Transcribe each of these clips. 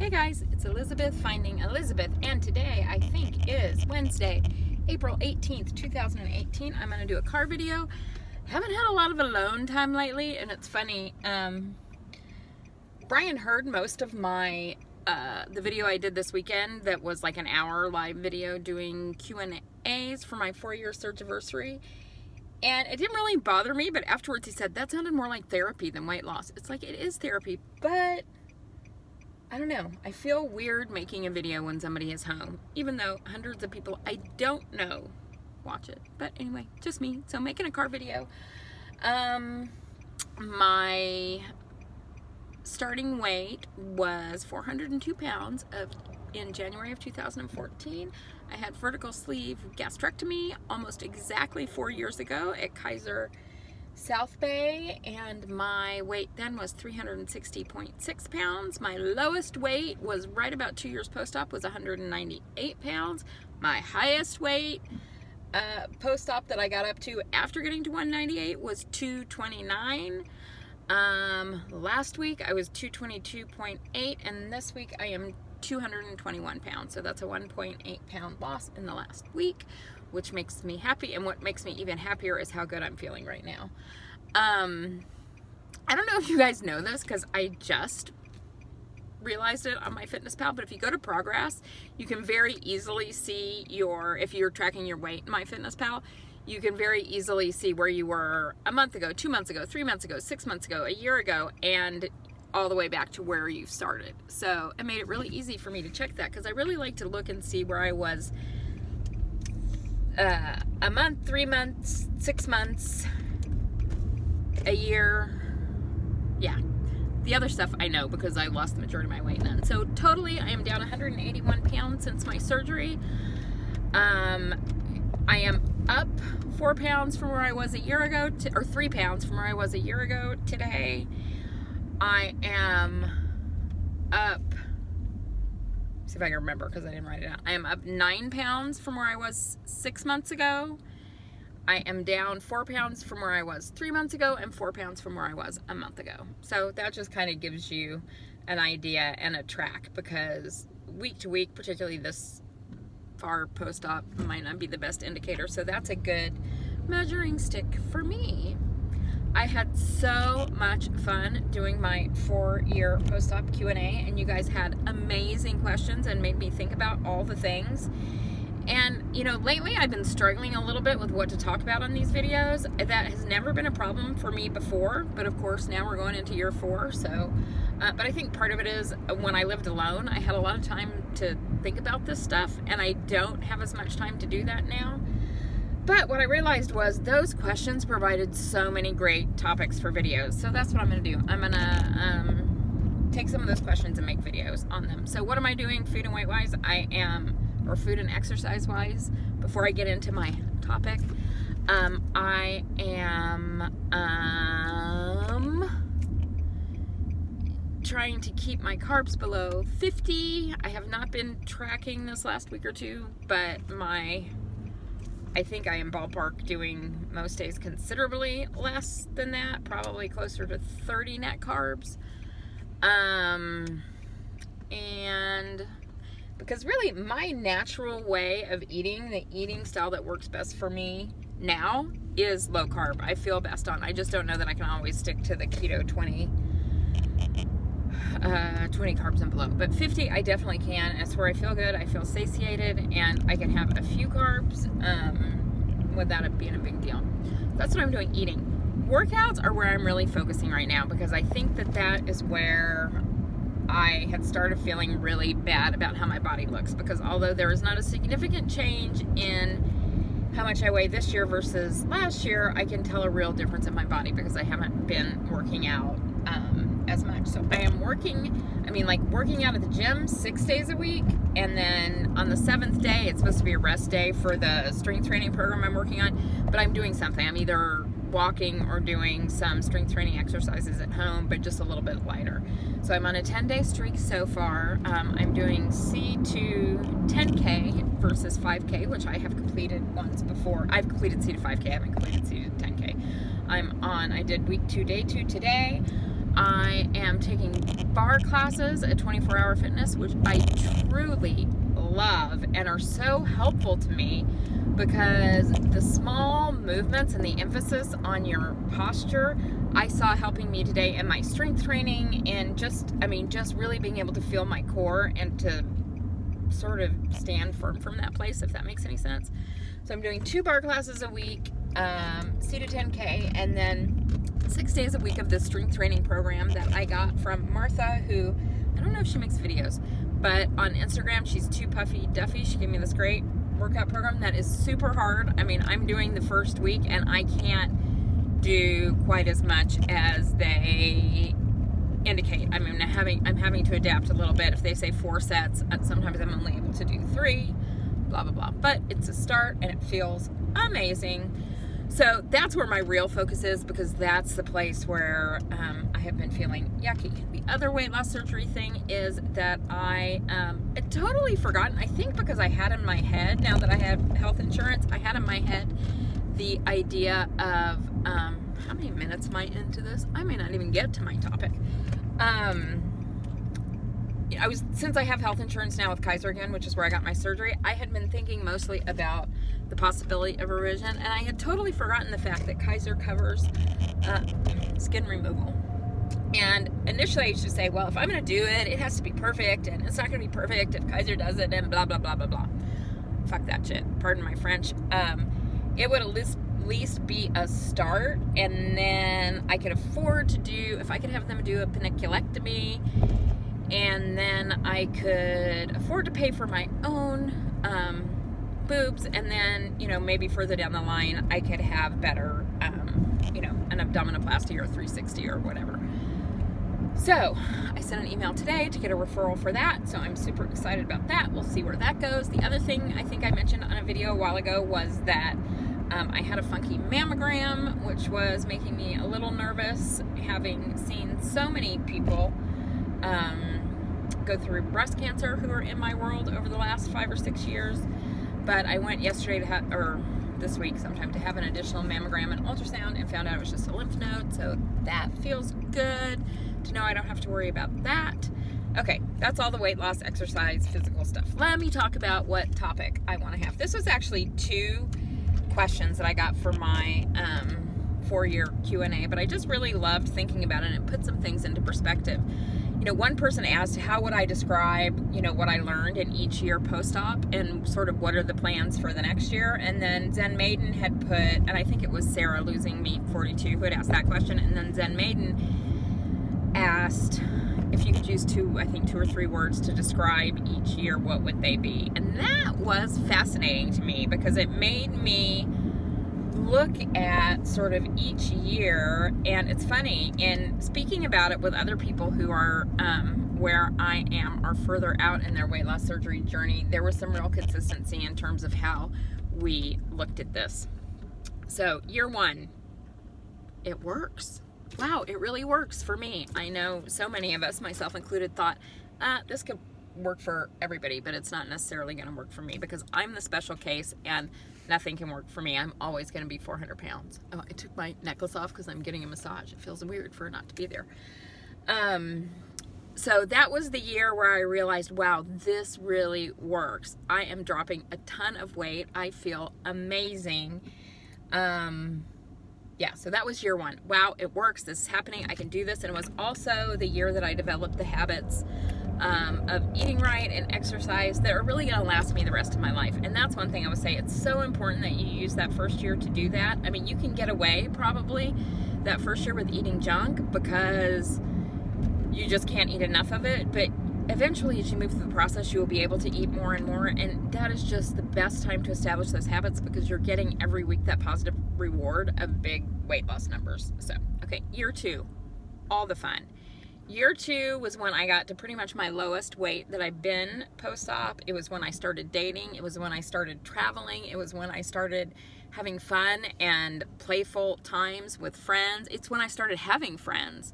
Hey guys, it's Elizabeth finding Elizabeth, and today I think is Wednesday, April 18th, 2018. I'm going to do a car video. Haven't had a lot of alone time lately, and it's funny. Brian heard most of my the video I did this weekend that was like an hour live video doing Q&As for my 4-year surgiversary. And it didn't really bother me, but afterwards he said, that sounded more like therapy than weight loss. It's like, it is therapy, but I don't know. I feel weird making a video when somebody is home, even though hundreds of people I don't know watch it. But anyway, just me. So making a car video. My starting weight was 402 pounds in January of 2014. I had vertical sleeve gastrectomy almost exactly 4 years ago at Kaiser South Bay, and my weight then was 360.6 pounds. My lowest weight was right about 2 years post-op, was 198 pounds. My highest weight post-op that I got up to after getting to 198 was 229. Last week I was 222.8, and this week I am 221 pounds. So that's a 1.8 pound loss in the last week, which makes me happy. And what makes me even happier is how good I'm feeling right now. I don't know if you guys know this because I just realized it on MyFitnessPal, but if you go to Progress, you can very easily see if you're tracking your weight in MyFitnessPal, you can very easily see where you were a month ago, 2 months ago, 3 months ago, 6 months ago, a year ago, and all the way back to where you started. So it made it really easy for me to check that because I really like to look and see where I was a month, 3 months, 6 months, a year. Yeah. The other stuff I know because I lost the majority of my weight then. So totally I am down 181 pounds since my surgery. I am up 4 pounds from where I was a year ago, or 3 pounds from where I was a year ago today. I am up, see if I can remember because I didn't write it out. I am up 9 pounds from where I was 6 months ago. I am down 4 pounds from where I was 3 months ago, and 4 pounds from where I was a month ago. So that just kind of gives you an idea and a track, because week to week, particularly this far post-op, might not be the best indicator. So that's a good measuring stick for me. I had so much fun doing my 4-year post-op Q&A, and you guys had amazing questions and made me think about all the things. And, you know, lately I've been struggling a little bit with what to talk about on these videos. That has never been a problem for me before, but of course now we're going into year 4, so, but I think part of it is when I lived alone, I had a lot of time to think about this stuff, and I don't have as much time to do that now. But what I realized was those questions provided so many great topics for videos. So that's what I'm going to do. I'm going to take some of those questions and make videos on them. So what am I doing food and weight wise? Or food and exercise wise, before I get into my topic. I am trying to keep my carbs below 50. I have not been tracking this last week or two, but I think I am ballpark doing most days considerably less than that, probably closer to 30 net carbs. And because really my natural way of eating, the eating style that works best for me now, is low carb. I feel best on. I just don't know that I can always stick to the keto 20 carbs and below, but 50 I definitely can. It's where I feel good, I feel satiated, and I can have a few carbs without it being a big deal. That's what I'm doing eating. Workouts are where I'm really focusing right now, because I think that that is where I had started feeling really bad about how my body looks, because although there is not a significant change in how much I weigh this year versus last year, I can tell a real difference in my body because I haven't been working out as much. So I am working out at the gym 6 days a week, and then on the 7th day, it's supposed to be a rest day for the strength training program I'm working on, but I'm doing something. I'm either walking or doing some strength training exercises at home, but just a little bit lighter. So I'm on a 10-day streak so far. I'm doing C to 10K versus 5K, which I have completed once before. I've completed C to 5K, I haven't completed C to 10K. I did week 2, day 2 today. I am taking bar classes at 24 Hour Fitness, which I truly love and are so helpful to me, because the small movements and the emphasis on your posture I saw helping me today in my strength training, and just really being able to feel my core and to sort of stand firm from that place, if that makes any sense. So I'm doing 2 bar classes a week, C to 10K, and then 6 days a week of this strength training program that I got from Martha, who, I don't know if she makes videos, but on Instagram, she's Too Puffy Duffy. She gave me this great workout program that is super hard. I mean, I'm doing the first week and I can't do quite as much as they indicate. I mean, I'm having to adapt a little bit. If they say 4 sets, sometimes I'm only able to do 3, blah, blah, blah. But it's a start and it feels amazing. So that's where my real focus is, because that's the place where I have been feeling yucky. The other weight loss surgery thing is that I had totally forgotten, I think because I had in my head, now that I have health insurance, I had in my head the idea of, how many minutes am I into this? I may not even get to my topic. Since I have health insurance now with Kaiser again, which is where I got my surgery, I had been thinking mostly about the possibility of revision, and I had totally forgotten the fact that Kaiser covers skin removal. And initially I used to say, well, if I'm going to do it, it has to be perfect, and it's not going to be perfect if Kaiser does it, and blah, blah, blah, blah, blah. Fuck that shit. Pardon my French. It would at least be a start, and then I could afford to do, if I could have them do a paniculectomy, and then I could afford to pay for my own boobs, and then, you know, maybe further down the line I could have better, you know, an abdominoplasty or 360 or whatever. So I sent an email today to get a referral for that, so I'm super excited about that. We'll see where that goes. The other thing I think I mentioned on a video a while ago was that I had a funky mammogram, which was making me a little nervous, having seen so many people go through breast cancer who are in my world over the last 5 or 6 years. But I went yesterday to have, or this week sometime, to have an additional mammogram and ultrasound, and found out it was just a lymph node, so that feels good to know I don't have to worry about that. Okay, that's all the weight loss, exercise, physical stuff. Let me talk about what topic I want to have. This was actually 2 questions that I got for my 4-year Q&A, but I just really loved thinking about it, and it put some things into perspective. You know, one person asked, how would I describe, you know, what I learned in each year post-op, and sort of what are the plans for the next year? And then Zen Maiden had put, and I think it was Sarah Losing Meat 42 who had asked that question, and then Zen Maiden asked if you could use 2 or 3 words to describe each year, what would they be? And that was fascinating to me, because it made me look at sort of each year. And it's funny, in speaking about it with other people who are where I am, or further out in their weight loss surgery journey, there was some real consistency in terms of how we looked at this. So year 1, it works. Wow, it really works for me. I know so many of us, myself included, thought this could work for everybody, but it's not necessarily going to work for me, because I'm the special case and nothing can work for me. I'm always going to be 400 pounds. Oh, I took my necklace off because I'm getting a massage. It feels weird for it not to be there. So that was the year where I realized, wow, this really works. I am dropping a ton of weight. I feel amazing. Yeah, so that was year 1. Wow, it works. This is happening. I can do this. And it was also the year that I developed the habits of eating right and exercise that are really going to last me the rest of my life. And that's one thing I would say. It's so important that you use that first year to do that. I mean, you can get away probably that first year with eating junk because you just can't eat enough of it. But eventually, as you move through the process, you will be able to eat more and more. And that is just the best time to establish those habits, because you're getting every week that positive reward of big weight loss numbers. So, okay, year 2, all the fun. Year 2 was when I got to pretty much my lowest weight that I've been post-op. It was when I started dating. It was when I started traveling. It was when I started having fun and playful times with friends. It's when I started having friends.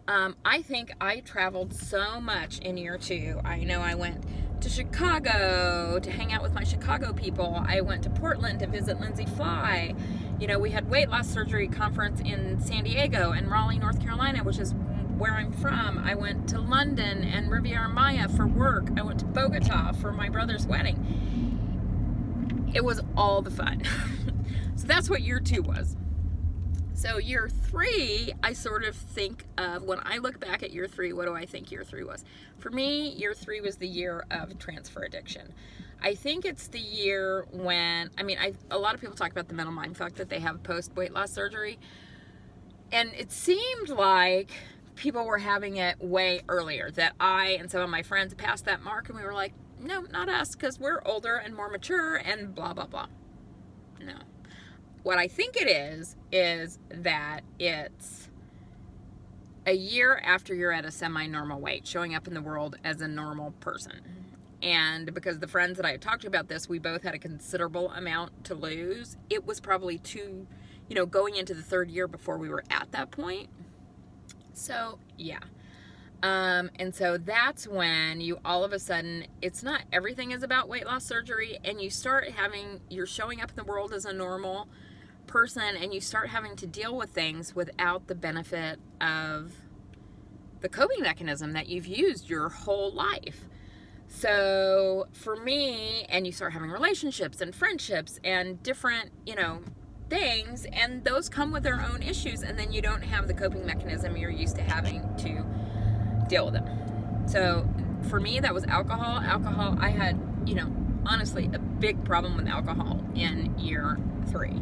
I think I traveled so much in year 2. I know I went to Chicago to hang out with my Chicago people. I went to Portland to visit Lindsay Fly. You know, we had weight loss surgery conference in San Diego and Raleigh, North Carolina, which is where I'm from. I went to London and Riviera Maya for work. I went to Bogota for my brother's wedding. It was all the fun. So that's what year 2 was. So year 3, I sort of think of, when I look back at year 3, what do I think year 3 was? For me, year 3 was the year of transfer addiction. I think it's the year when, I mean, a lot of people talk about the mental mindfuck that they have post weight loss surgery. And it seemed like people were having it way earlier, that I and some of my friends passed that mark, and we were like, no, not us, because we're older and more mature and blah, blah, blah. No. What I think it is that it's a year after you're at a semi-normal weight, showing up in the world as a normal person. And because the friends that I had talked to about this, we both had a considerable amount to lose. It was probably going into the 3rd year before we were at that point. So, yeah. And so that's when you all of a sudden, it's not everything is about weight loss surgery, and you start you're showing up in the world as a normal person, and you start having to deal with things without the benefit of the coping mechanism that you've used your whole life. So for me, and you start having relationships and friendships and different, things, and those come with their own issues, and then you don't have the coping mechanism you're used to having to deal with them. So for me, that was alcohol. I had, honestly, a big problem with alcohol in year 3.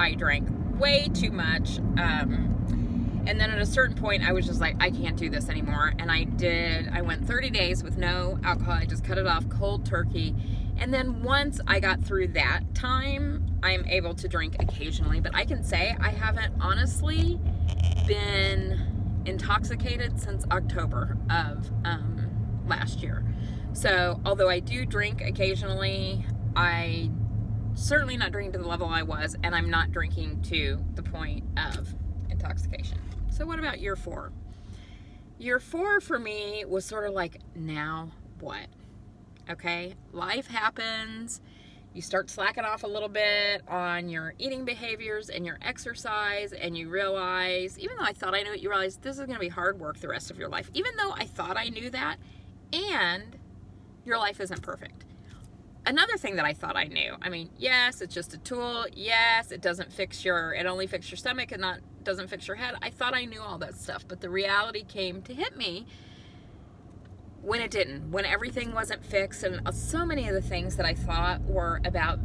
I drank way too much, and then at a certain point, I was just like, I can't do this anymore, and I went 30 days with no alcohol. I just cut it off cold turkey, and then once I got through that time, I'm able to drink occasionally, but I can say I haven't honestly been intoxicated since October of last year. So although I do drink occasionally, I certainly not drinking to the level I was, and I'm not drinking to the point of intoxication. So what about year 4? Year 4 for me was sort of like, now what? Okay, life happens. You start slacking off a little bit on your eating behaviors and your exercise, and you realize, even though I thought I knew it, you realize this is going to be hard work the rest of your life. Even though I thought I knew that, and your life isn't perfect. Another thing that I thought I knew, I mean, yes, it's just a tool. Yes, it only fixes your stomach and doesn't fix your head. I thought I knew all that stuff, but the reality came to hit me when it didn't, when everything wasn't fixed, and so many of the things that I thought were about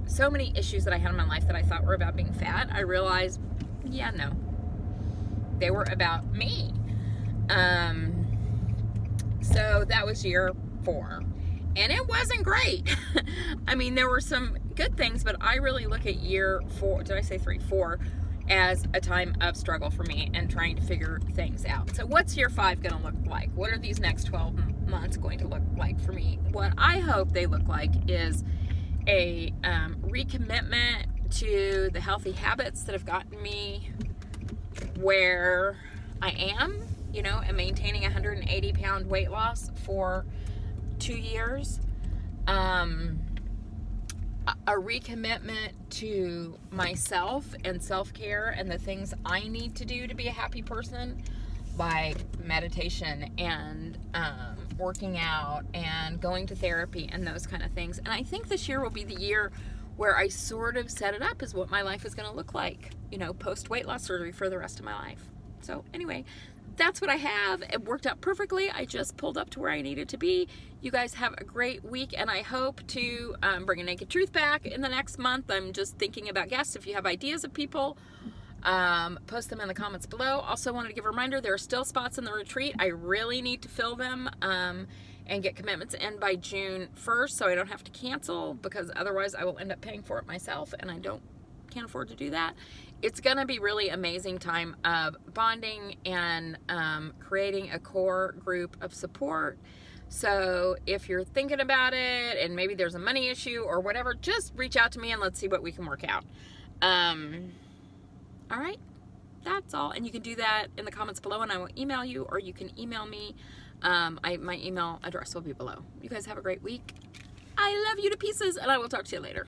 so many issues that I had in my life that I thought were about being fat, I realized, yeah, no, they were about me. So that was year 4. And it wasn't great. I mean, there were some good things, but I really look at year 4, did I say 3? 4, as a time of struggle for me and trying to figure things out. So what's year 5 going to look like? What are these next 12 months going to look like for me? What I hope they look like is a recommitment to the healthy habits that have gotten me where I am, and maintaining a 180-pound weight loss for 2 years. A recommitment to myself and self-care and the things I need to do to be a happy person, like meditation and working out and going to therapy and those kind of things. And I think this year will be the year where I sort of set it up as what my life is going to look like, post weight loss surgery for the rest of my life. So anyway, that's what I have. It worked out perfectly. I just pulled up to where I needed to be. You guys have a great week, and I hope to bring a Naked Truth back in the next month. I'm just thinking about guests. If you have ideas of people, post them in the comments below. Also wanted to give a reminder, there are still spots in the retreat. I really need to fill them and get commitments in by June 1st so I don't have to cancel, because otherwise I will end up paying for it myself, and I can't afford to do that. It's gonna be really amazing time of bonding and creating a core group of support. So if you're thinking about it and maybe there's a money issue or whatever, just reach out to me and let's see what we can work out. All right, that's all. And you can do that in the comments below, and I will email you, or you can email me. My email address will be below. You guys have a great week. I love you to pieces, and I will talk to you later.